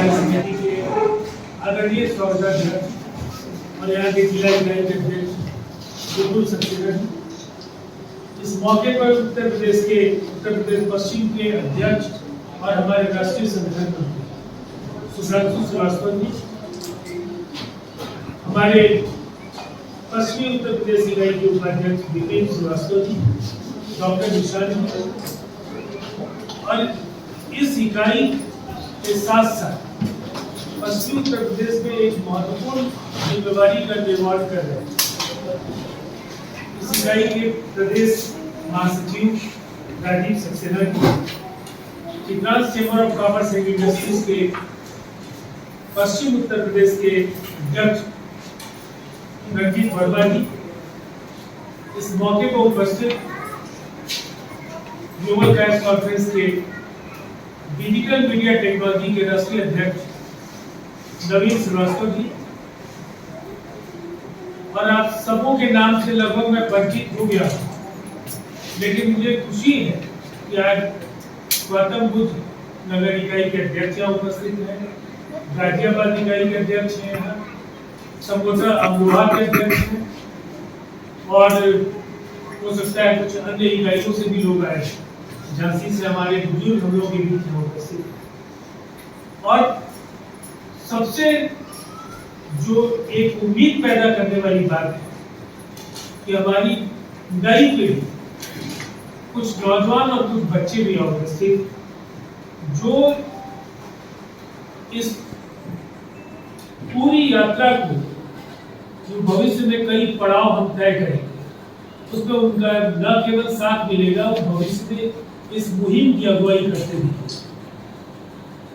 कार्य समिति के आदरणीय स्वागताध्यक्ष और यहाँ के जिला इकाई के अध्यक्ष बिल्कुल सक्सेना, इस मौके पर उत्तर प्रदेश पश्चिम के अध्यक्ष और हमारे राष्ट्रीय संगठन मंत्री सुशांतु श्रीवास्तव जी, हमारे पश्चिमी उत्तर प्रदेश इकाई के उपाध्यक्ष विपिन श्रीवास्तव जी, डॉक्टर निशान जी, और इस इकाई के साथ साथ पश्चिमी उत्तर प्रदेश में एक महत्वपूर्ण जिम्मेवारी का निर्वहन कर रहे हैं। इस इकाई के प्रदेश महासचिव Rajiv Saxena ji, Chitransh chamber of commerce and industries के पश्चिम उत्तर प्रदेश के अध्यक्ष रंजीत वर्मा जी, इस मौके पर उपस्थित ग्लोबल गैस कॉन्फ्रेंस के डिजिटल मीडिया टेक्नोलॉजी के राष्ट्रीय अध्यक्ष नवीन श्रीवास्तव जी, और आप सबों के नाम से लगभग मैं परिचित हो गया, लेकिन मुझे खुशी है कि आज गौतम बुद्ध नगर इकाई के अध्यक्ष यहाँ उपस्थित हैं, गाजियाबाद इकाई के अध्यक्ष हैं, यहाँ संबोधा अमरोहा के अध्यक्ष हैं, और हो सकता है कुछ अन्य इकाइयों से भी लोग आए, झांसी से हमारे बुजुर्ग हम लोग के बीच में उपस्थित। और सबसे जो एक उम्मीद पैदा करने वाली बात है कि हमारी नई पीढ़ी, कुछ नौजवान और कुछ बच्चे भी उपस्थित, जो इस पूरी यात्रा को, जो भविष्य में कई पड़ाव हम तय करेंगे, उसमें उनका न केवल साथ मिलेगा, वो भविष्य में इस मुहिम की अगुवाई करते हैं।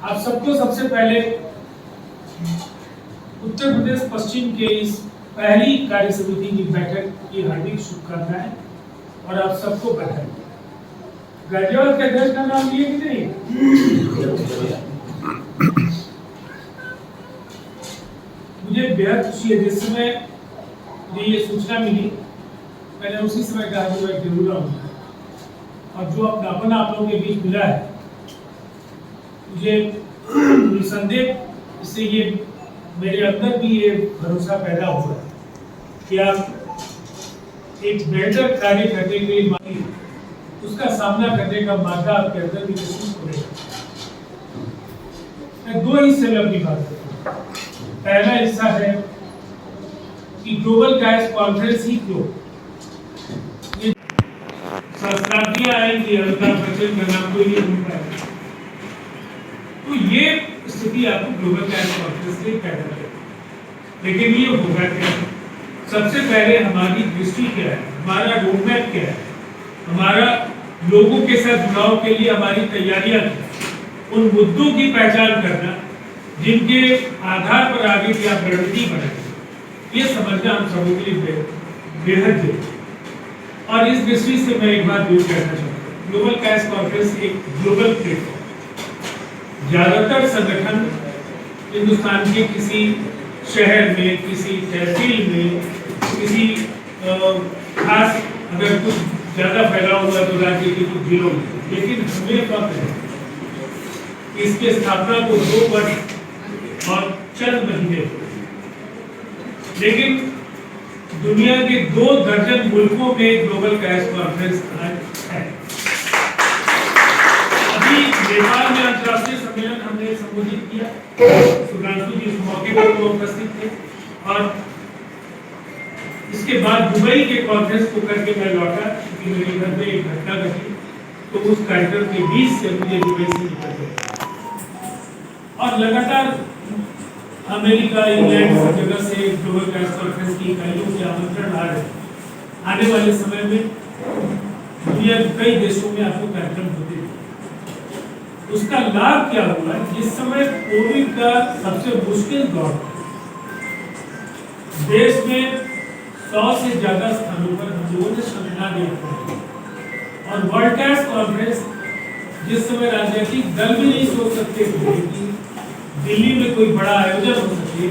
आप सबको सबसे पहले उत्तर प्रदेश पश्चिम के इस पहली कार्य समिति की बैठक की हार्दिक शुभकामनाएं और आप सबको बधाई। गाजियाबाद के अध्यक्ष का नाम लिए कि नहीं? मुझे बेहद खुशी है, जिस समय मुझे ये सूचना मिली मैंने उसी समय कहा कि मैं जरूर आऊंगा, और जो अपनापन आप लोगों के बीच मिला है, मुझे निसंदेह इससे ये मेरे अंदर भी ये भरोसा पैदा हुआ कि आप एक बेहतर कार्य करने के लिए उसका सामना करने का मादा आपके अंदर भी विकसित होगा। मैं दो हिस्से में अपनी बात करूंगा। पहला हिस्सा है कि ग्लोबल गैस कॉन्फ्रेंस ही क्यों, शताब्दियां आएंगी, अमिताभ बच्चन का नाम कोई नहीं भूल पाएगा, तो ये स्थिति आपको ग्लोबल गैस कॉन्फ्रेंस से पैदा करेगी। लेकिन ये होगा क्या? सबसे पहले हमारी दृष्टि क्या है, हमारा रोडमैप क्या है, हमारा लोगों के साथ जुड़ाव के लिए हमारी तैयारियां क्या, उन मुद्दों की पहचान करना जिनके आधार पर आगे की आप रणनीति बनाएंगे, ये समझना हम सबों के लिए बेहद जरूरी है। और इस दृष्टि से मैं एक बात जरूर कहना चाहता हूँ, ग्लोबल गैस कॉन्फ्रेंस एक ग्लोबल प्लेटफॉर्म, ज्यादातर संगठन हिंदुस्तान के किसी शहर में, किसी तहसील में, किसी खास अगर कुछ ज्यादा फैला हुआ तो राज्य के कुछ जिलों में, लेकिन हमें पता है कि इसके स्थापना को 2 वर्ष और चंद महीने, लेकिन दुनिया के 2 दर्जन मुल्कों में ग्लोबल गैस कॉन्फ्रेंस है। अभी नेपाल में अंतर्राष्ट्रीय सम्मेलन हमने संबोधित किया, सुधांशु जी इस मौके पर तो उपस्थित थे, और इसके बाद दुबई के कॉन्फ्रेंस को करके मैं लौटा, क्योंकि मेरे घर में एक घटना घटी, तो उस कार्यक्रम के बीच से मुझे दुबई से निकलना, और लगातार अमेरिका, इंग्लैंड, सब जगह से ग्लोबल गैस कॉन्फ्रेंस की इकाइयों के आमंत्रण आ रहे हैं। आने वाले समय में दुनिया के कई देशों में आपको कार्यक्रम होते हैं। उसका लाभ क्या हुआ? जिस समय कोविड का सबसे मुश्किल दौर, देश में 100 से ज्यादा स्थानों पर हम लोगों ने सेमिनार दिया, और वर्ल्ड गैस कॉन्फ्रेंस जिस समय राजनीतिक दल भी नहीं सोच सकते थे कि दिल्ली में कोई बड़ा आयोजन हो सके,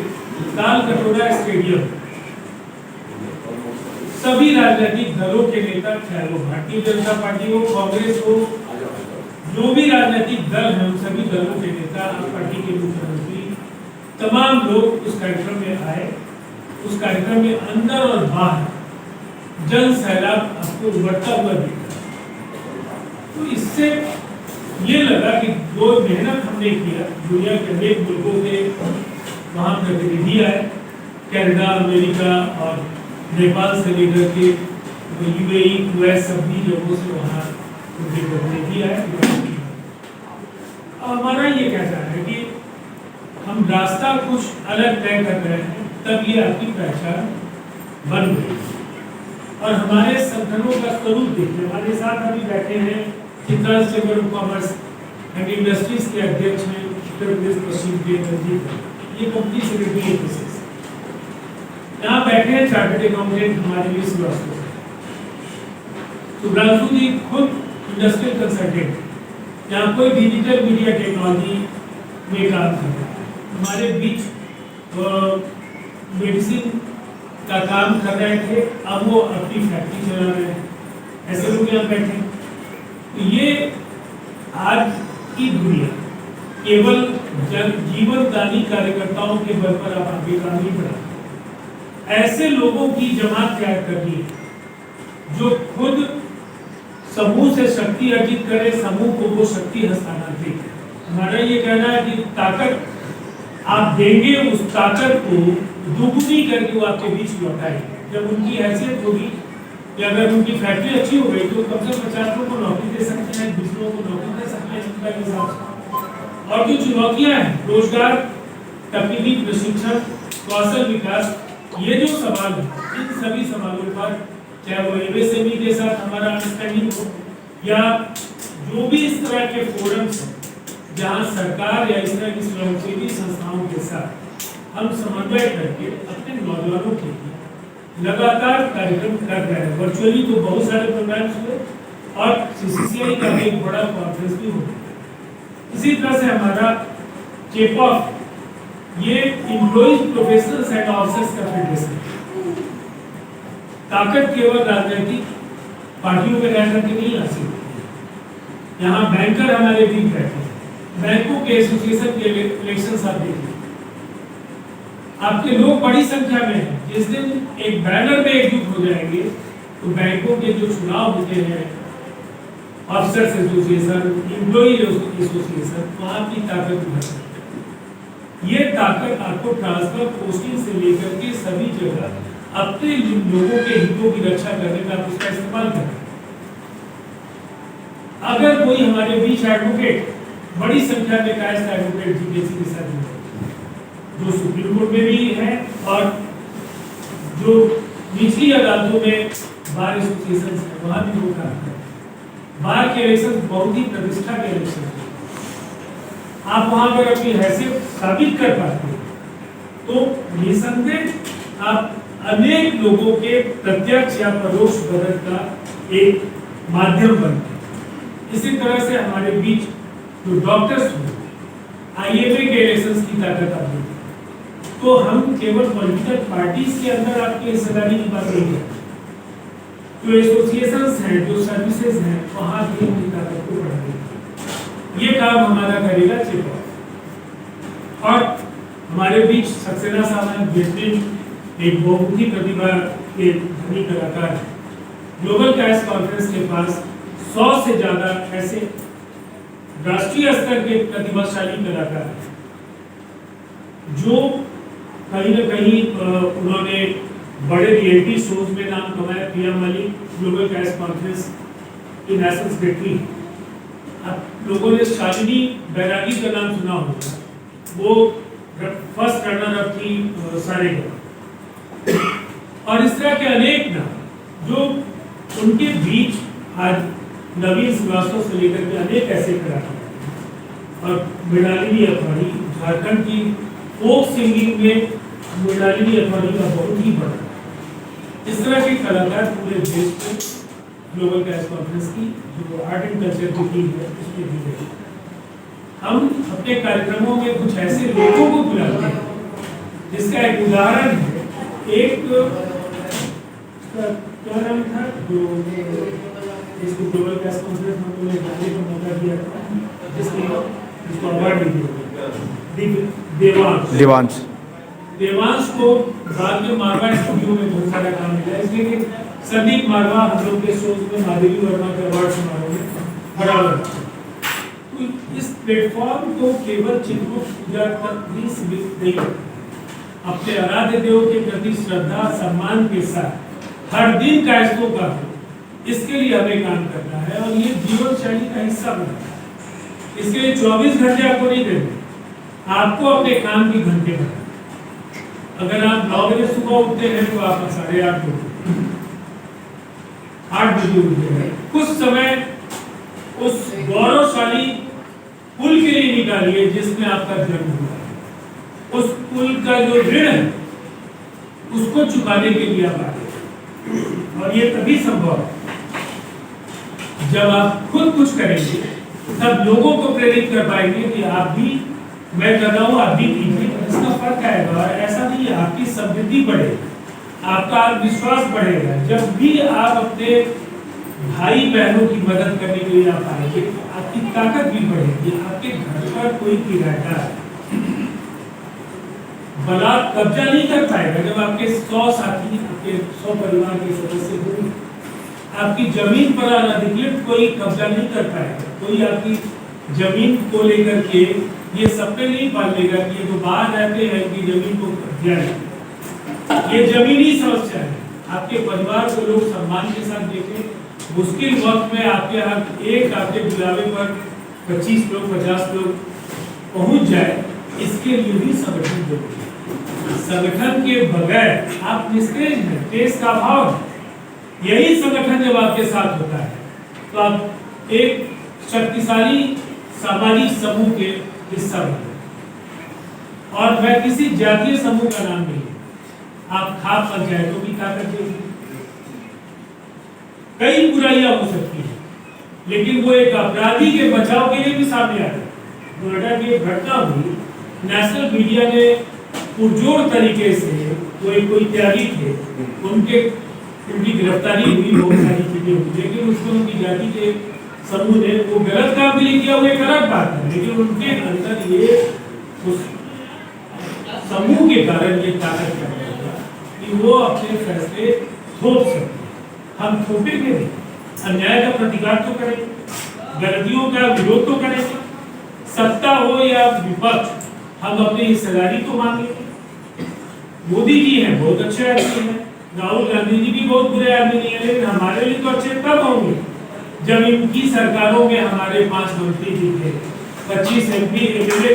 ताल कटोरा स्टेडियम, सभी राजनीतिक दलों के नेता, चाहे वो भारतीय जनता पार्टी हो, कांग्रेस हो, जो भी राजनीतिक दल हैं उन सभी दलों के नेता, पार्टी के मुख्यमंत्री, तमाम लोग उस कार्यक्रम में आए। उस कार्यक्रम में अंदर और बाहर जन सैलाब आपको उमड़ता हुआ दिखा। तो इससे ये लगा कि जो मेहनत हमने किया, दुनिया के अनेक मुल्कों के वहाँ प्रतिनिधि आए, कनाडा, अमेरिका और नेपाल से लेकर के यूएई, कुवैत, सभी जगहों से वहाँ उनके प्रतिनिधि आए। अब हमारा ये कहना है कि हम रास्ता कुछ अलग तय कर रहे हैं, तब ये आपकी पहचान बन गई। और हमारे संगठनों का स्वरूप देखिए, हमारे साथ अभी बैठे हैं Chitra chamber of commerce and industries के अध्यक्ष हैं उत्तर प्रदेश पश्चिम के रंजीत, ये कंपनी सेक्रेटरी है। यहाँ बैठे हैं चार्टर्ड अकाउंटेंट हमारे लिए सुब्रांशु जी, खुद इंडस्ट्रियल कंसल्टेंट, यहाँ कोई डिजिटल मीडिया टेक्नोलॉजी में काम कर रहा है। हमारे बीच मेडिसिन का काम कर रहे थे, अब वो अपनी फैक्ट्री चला रहे हैं। ऐसे लोग यहाँ बैठे हैं। तो ये आज की दुनिया केवल जीवनदानी कार्यकर्ताओं के बल पर आप आगे काम नहीं बढ़ा। ऐसे लोगों की जमात तैयार करनी है जो खुद समूह से शक्ति अर्जित करे, समूह को वो शक्ति हस्तांतरित करे। हमारा ये कहना है कि ताकत आप देंगे, उस ताकत को दुगुनी करके वो आपके बीच लौटाएंगे। जब उनकी हैसियत होगी कि अगर उनकी फैक्ट्री अच्छी हो गई तो कम से कम 50 लोगों को नौकरी दे सकते हैं, दूसरों को नौकरी दे सकते हैं क्षमता के हिसाब से। और जो चुनौतियां हैं, रोजगार, तकनीकी प्रशिक्षण, कौशल विकास, ये जो सवाल है, इन सभी सवालों पर चाहे वो एमएसएमई के साथ हमारा अंडरस्टैंडिंग हो या जो भी इस तरह के फोरम्स हैं जहाँ सरकार या इस तरह की स्वयंसेवी संस्थाओं के साथ हम समन्वय करके अपने नौजवानों के लिए लगातार कार्यक्रम कर रहे हैं। वर्चुअली तो बहुत सारे प्रोग्राम्स हुए और सीसीसीआई का एक बड़ा कॉन्फ्रेंस भी हुआ। इसी तरह से हमारा चेप ऑफ ये एम्प्लॉइज प्रोफेशनल्स एंड ऑफिसर्स का फेडरेशन, ताकत केवल राजनीतिक पार्टियों में रह करके नहीं आ सकती। यहाँ बैंकर हमारे बीच बैठे हैं, बैंकों के एसोसिएशन के इलेक्शन आप देखिए, आपके लोग बड़ी संख्या में हैं। जिस दिन एक बैनर में एकजुट हो जाएंगे तो बैंकों के जो चुनाव होते हैं, ऑफिसर्स एसोसिएशन, एम्प्लॉई एसोसिएशन, वहाँ की ताकत उभर सकती है। ये ताकत आपको ट्रांसफर पोस्टिंग से लेकर के सभी जगह अपने लोगों के हितों की रक्षा करने का आप उसका इस्तेमाल करें। अगर कोई हमारे बीच एडवोकेट, बड़ी संख्या में कायस्थ एडवोकेट जीपीएससी के साथ जुड़े, जो सुप्रीम कोर्ट में भी है और जो निचली अदालतों में बार एसोसिएशन है वहां भी लोग काम करते हैं। बार के इलेक्शन बहुत ही प्रतिष्ठा के इलेक्शन है। आप वहां पर अपनी हैसियत साबित कर पाते हैं तो निसंदेह आप अनेक लोगों के प्रत्यक्ष या परोक्ष मदद का एक माध्यम बनते हैं। इसी तरह से हमारे बीच जो डॉक्टर्स हुए, आईएमए के इलेक्शंस की ताकत आप देखिए, तो हम केवल पॉलिटिकल पार्टीज के अंदर आपकी हिस्सेदारी की बात नहीं करते, जो एसोसिएशंस हैं, जो सर्विसेज हैं, वहाँ भी उनकी ताकत को बढ़ाएंगे। ये काम हमारा करेगा चेप। और हमारे बीच सक्सेना साहब हैं, बेहतरीन एक बहुमुखी प्रतिभा के धनी कलाकार हैं। ग्लोबल कायस्थ कॉन्फ्रेंस के पास 100 से ज्यादा ऐसे राष्ट्रीय स्तर के प्रतिभाशाली कलाकार हैं जो कहीं न कहीं उन्होंने बड़े रियलिटी शोज में नाम कमाया। प्रिया मलिक ग्लोबल कायस्थ कॉन्फ्रेंस की नेशनल सेक्रेटरी। अब लोगों ने शालिनी बैरागी का नाम सुना होगा, वो फर्स्ट रनर अप थी सारेगामा। और इस तरह के अनेक नाम जो उनके बीच आज नवीन श्रीवास्तव से लेकर के अनेक ऐसे कलाकार। और मृणालिनी अथवानी, झारखंड की फोक सिंगिंग में मृणालिनी अथवानी का बहुत ही बड़ा। इस तरह के कलाकार पूरे देश में ग्लोबल कायस्थ कॉन्फ्रेंस की जो आर्ट एंड कल्चर की टीम है उसमें भी गई। हम अपने कार्यक्रमों में कुछ ऐसे लोगों को बुलाते हैं जिसका एक उदाहरण है। एक क्या नाम था जो इसको ग्लोबल गैस कॉन्फ्रेंस में उन्होंने जाने का मौका दिया था, जिसके इसको अवार्ड दिया देवांश देवांश को बाद में मारवा स्टूडियो में बहुत सारा काम मिला, इसलिए कि संदीप मारवा हम लोग के शोज में माधवी वर्मा के अवार्ड समारोह में बराबर। तो इस प्लेटफॉर्म को केवल चित्रकूट पूजा तक ही सीमित नहीं, अपने आराध्य देव के प्रति श्रद्धा सम्मान के साथ हर दिन कायस्तों का हो, इसके लिए हमें काम करना है और ये जीवन शैली का हिस्सा बनना है। इसके लिए 24 घंटे आपको नहीं देंगे, आपको अपने काम की घंटे बनाना। अगर आप 9 बजे सुबह उठते हैं तो आप 8:30 बजे 8 बजे उठते हैं, कुछ समय उस गौरवशाली पुल के लिए निकालिए जिसमें आपका जन्म हुआ है। उस पुल का जो ऋण है उसको चुकाने के लिए आप आगे, और ये तभी संभव है जब आप खुद कुछ करेंगे, तब लोगों को प्रेरित कर पाएंगे कि आप भी, मैं कर रहा हूँ आप भी कीजिए, इसका फर्क आएगा। और ऐसा नहीं है, आपकी समृद्धि बढ़ेगी, आपका आत्मविश्वास बढ़ेगा। जब भी आप अपने भाई बहनों की मदद करने के लिए आप आएंगे, आपकी ताकत भी बढ़ेगी। आपके घर पर कोई किराएदार बलात् कब्जा नहीं कर पाएगा जब आपके 100 साथी, आपके 100 परिवार के सदस्य होंगे। आपकी जमीन पर अनधिकृत कोई कब्जा नहीं कर पाएगा। कोई आपकी जमीन को लेकर के ये सपने नहीं पाल लेगा कि ये तो बाहर रहते हैं कि जमीन को कब्जा है। ये जमीनी समस्या है। आपके परिवार को लोग सम्मान के साथ देखें। मुश्किल वक्त में आपके यहाँ आपके बुलावे पर 25 लोग 50 लोग पहुंच जाए, इसके लिए भी संगठन जरूरी है। संगठन के बगैर आप निष्क्रिय हैं, देश का अभाव है। यही संगठन जब आपके साथ होता है तो आप एक शक्तिशाली सामाजिक समूह के हिस्सा बनते हैं। और मैं किसी जातीय समूह का नाम नहीं, आप खाप पंचायतों की ताकत देगी। कई बुराइयां हो सकती है, लेकिन वो एक अपराधी के बचाव के लिए भी सामने आते हैं। नोएडा की एक घटना हुई, नेशनल मीडिया ने पुरजोर तरीके से, कोई त्यागी थे, उनकी गिरफ्तारी हुई, बहुत सारी चीजें हुई, लेकिन उसमें उनकी जाति के समूह ने वो गलत काम भी नहीं किया, वो एक अलग बात है, लेकिन उनके अंदर ये उस समूह के कारण ये ताकत क्या कि वो अपने फैसले थोप सकते। हम थोपेंगे नहीं, अन्याय का प्रतिकार तो करेंगे, गलतियों का विरोध तो करेंगे। सत्ता हो या विपक्ष, हम अपनी हिस्सेदारी तो मांगेंगे। मोदी जी हैं, बहुत अच्छे आदमी हैं, राहुल गांधी जी भी बहुत बुरे आदमी नहीं है, लेकिन हमारे लिए तो अच्छे तब होंगे जब इनकी सरकारों में हमारे 5 मंत्री जी थे, 25 MP MLA,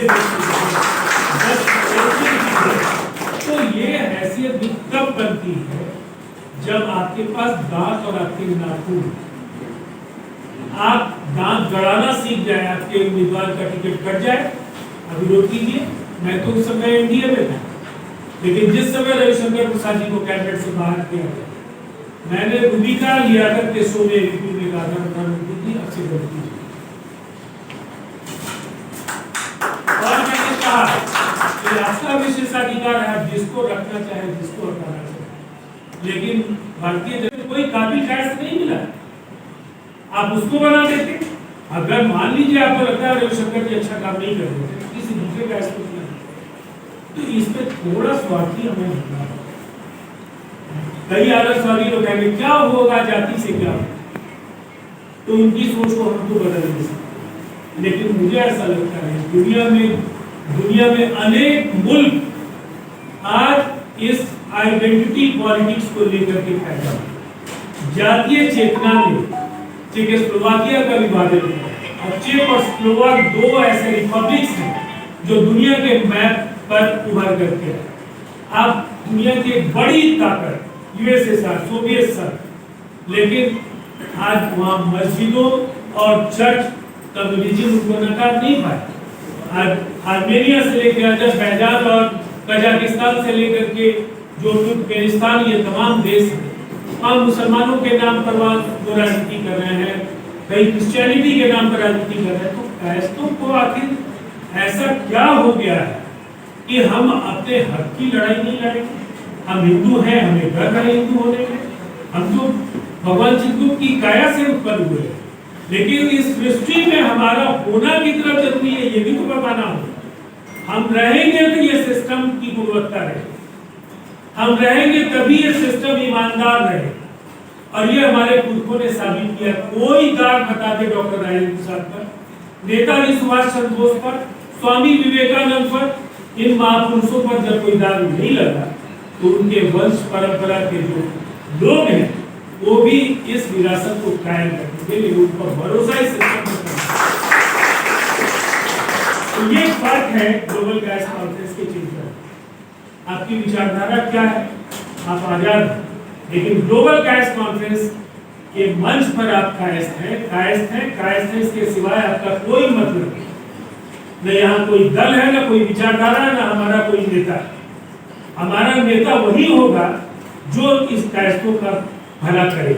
तो ये हैसियत भी तब बनती है जब आपके पास दांत और आपके नाखून, आप दांत गड़ाना सीख जाए, आपके उम्मीदवार का टिकट कट जाए, अब विरोध कीजिए। मैं तो उस समय एनडीए में था, लेकिन जिस समय रविशंकर प्रसाद जी को कैबिनेट से बाहर किया गया, मैंने भूमिका लिया करके सोने यूपी में कहा था प्रधानमंत्री जी अच्छी गलती। और मैंने कहा कि आपका विशेषाधिकार है, आप जिसको रखना चाहे, जिसको हटाना चाहे, लेकिन भारतीय जनता कोई काबिल कैस नहीं मिला, आप उसको बना देते। अगर मान लीजिए आपको लगता है रविशंकर जी अच्छा काम नहीं कर रहे, किसी दूसरे कैस को, तो इसमें थोड़ा स्वार्थी हमें होना है। कई आदर्शवादी लोग कहेंगे क्या होगा जाति से, क्या, तो उनकी सोच को हम तो बदल नहीं सकते। लेकिन मुझे ऐसा लगता है दुनिया में अनेक मुल्क आज इस आइडेंटिटी पॉलिटिक्स को लेकर के पैदा हुए। जातीय चेतना ने चेकोस्लोवाकिया का विभाजन किया, और चेक और स्लोवाक 2 ऐसे रिपब्लिक्स हैं जो दुनिया के मैप पर उभर करके आप दुनिया की एक बड़ी ताकत यूएसएसआर, सोवियत संघ, लेकिन आज वहाँ मस्जिदों और चर्च कम्युनिज्म उनको नकार नहीं पाए। आज आर्मेनिया से लेकर अजरबैजान और कजाकिस्तान से लेकर के जो तुर्कमेनिस्तान, ये तमाम देश हैं, वहाँ मुसलमानों के नाम पर वहाँ वो राजनीति कर रहे हैं, कई क्रिश्चियनिटी के नाम पर राजनीति कर रहे हैं। तो कैस्तों को आखिर ऐसा क्या हो गया है कि हम अपने हक की लड़ाई नहीं लड़ेंगे? हम हिंदू हैं, हमें गर्व है हिंदू होने में। हम तो भगवान चित्रगुप्त की काया से उत्पन्न हुए, लेकिन इस सृष्टि में हमारा होना कितना जरूरी है ये भी तो बताना होगा। हम रहेंगे तो ये सिस्टम की गुणवत्ता रहे, हम रहेंगे तभी ये सिस्टम ईमानदार रहे। और ये हमारे पुरखों ने साबित किया। कोई दाग बता दे डॉक्टर राजेंद्र प्रसाद पर, नेताजी सुभाष चंद्र बोस पर, स्वामी विवेकानंद पर, इन महापुरुषों पर जब कोई दाग नहीं लगा तो उनके वंश परंपरा के जो लोग हैं वो भी इस विरासत को कायम रखेंगे, लेकिन उन पर भरोसा इस सिस्टम में तो ये फर्क है ग्लोबल गैस कॉन्फ्रेंस के चिंतन। आपकी विचारधारा क्या है आप आजाद, लेकिन ग्लोबल गैस कॉन्फ्रेंस के मंच पर आप कायस्थ हैं, इसके सिवाय आपका कोई मतलब नहीं। न यहाँ कोई दल है, न कोई विचारधारा है, न हमारा कोई नेता। हमारा नेता वही होगा जो इस कायस्थों का भला करे।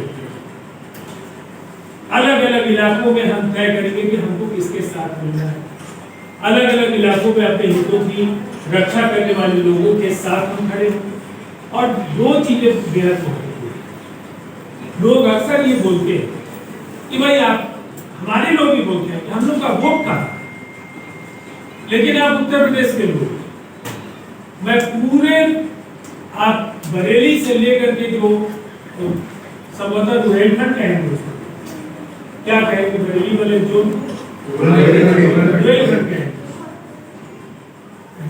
अलग अलग इलाकों में हम तय करेंगे कि हमको किसके साथ मिलना है। अलग अलग इलाकों में अपने हितों की रक्षा करने वाले लोगों के साथ हम खड़े होंगे। और दो चीजें बेहद महत्वपूर्ण हैं। लोग अक्सर ये बोलते हैं कि भाई आप, हमारे लोग भी बोलते हैं कि हम लोग का वोट कहाँ, लेकिन आप उत्तर प्रदेश के लोग, मैं पूरे आप बरेली से लेकर के जो संभवतः बुंदेलखंड कहेंगे उसको, क्या कहेंगे बरेली वाले जो बुंदेलखंड कहेंगे,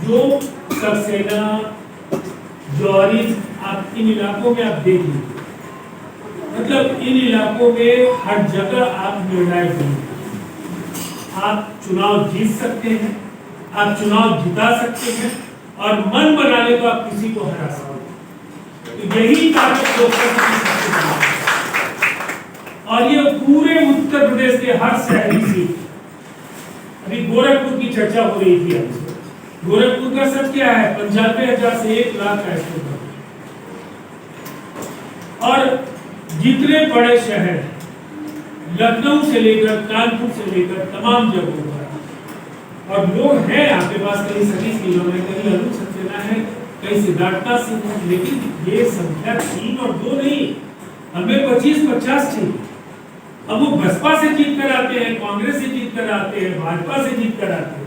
जो सक्सेना जौहरी, आप इन इलाकों में आप देख लीजिए, मतलब इन इलाकों में हर जगह आप निर्णायक होंगे। आप चुनाव जीत सकते हैं, आप चुनाव जिता सकते हैं, और मन बना ले तो आप किसी को हरा सकते हैं। तो यही ताकत लोकतंत्र की सबसे बड़ी है। और ये पूरे उत्तर प्रदेश के हर शहरी सीट, अभी गोरखपुर की चर्चा हो रही थी हमसे। गोरखपुर का सच क्या है, 95,000 से 1 लाख का स्कोर। और जितने बड़े शहर, लखनऊ से लेकर कानपुर से लेकर तमाम जगहों पर, और लोग हैं आपके पास, कहीं सतीश किलो में, कहीं अरुण सक्सेना है, कहीं सिद्धार्थनाथ सिंह है, लेकिन ये संख्या 3 और 2 नहीं, हमें 25-50 थी। अब वो बसपा से जीत कर आते हैं, कांग्रेस से जीत कर आते हैं, भाजपा से जीत कर आते हैं।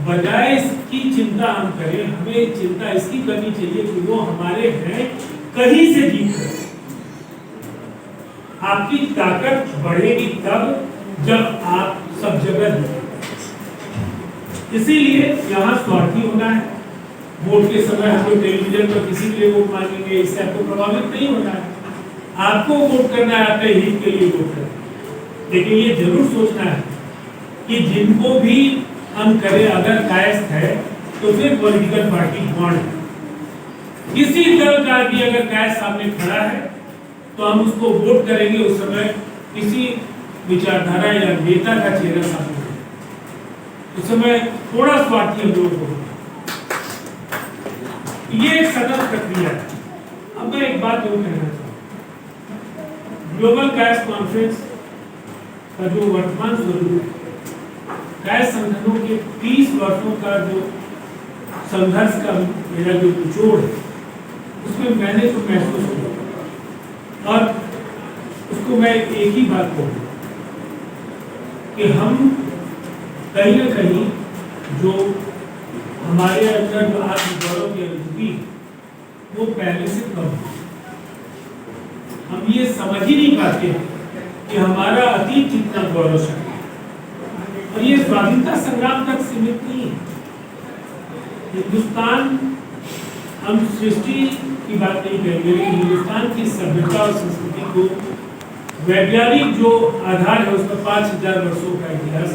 बजाय इसकी चिंता हम करें, हमें चिंता इसकी करनी चाहिए कि वो हमारे हैं कहीं से जीत कर। आपकी ताकत बढ़ेगी तब जब आप सब जगह जीतें। इसीलिए यहाँ स्वार्थी होना है। वोट के समय हम लोग टेलीविजन पर किसी के लिए वोट मांगेंगे, इससे आपको प्रभावित नहीं होना है। आपको वोट करना है, अपने हित के लिए वोट करना है। लेकिन ये जरूर सोचना है कि जिनको भी हम करें, अगर कायस्थ है तो फिर पॉलिटिकल पार्टी कौन है। किसी दल का भी अगर कायस्थ सामने खड़ा है तो हम उसको वोट करेंगे, उस समय किसी विचारधारा या नेता का चेहरा सामने, उस समय थोड़ा स्वार्थी हम लोगों को। ये एक सतत प्रक्रिया है। अब मैं एक बात और कहना चाहूँ, ग्लोबल गैस कॉन्फ्रेंस का जो वर्तमान स्वरूप है, गैस संगठनों के 30 वर्षों का जो संघर्ष का मेरा जो निचोड़ है, उसमें मैंने तो महसूस किया, और उसको मैं एक ही बात कहूँ कि हम कहीं न कहीं जो हमारे अंदर जो आत्मगौरव की अनुभूति वो पहले से कम है। हम ये समझ ही नहीं पाते कि हमारा अतीत कितना गौरवशाली है। और ये स्वाधीनता संग्राम तक सीमित नहीं है। हिंदुस्तान, हम सृष्टि की बात नहीं करेंगे, लेकिन हिंदुस्तान की सभ्यता और संस्कृति को वैज्ञानिक जो आधार है उसमें 5,000 वर्षों का इतिहास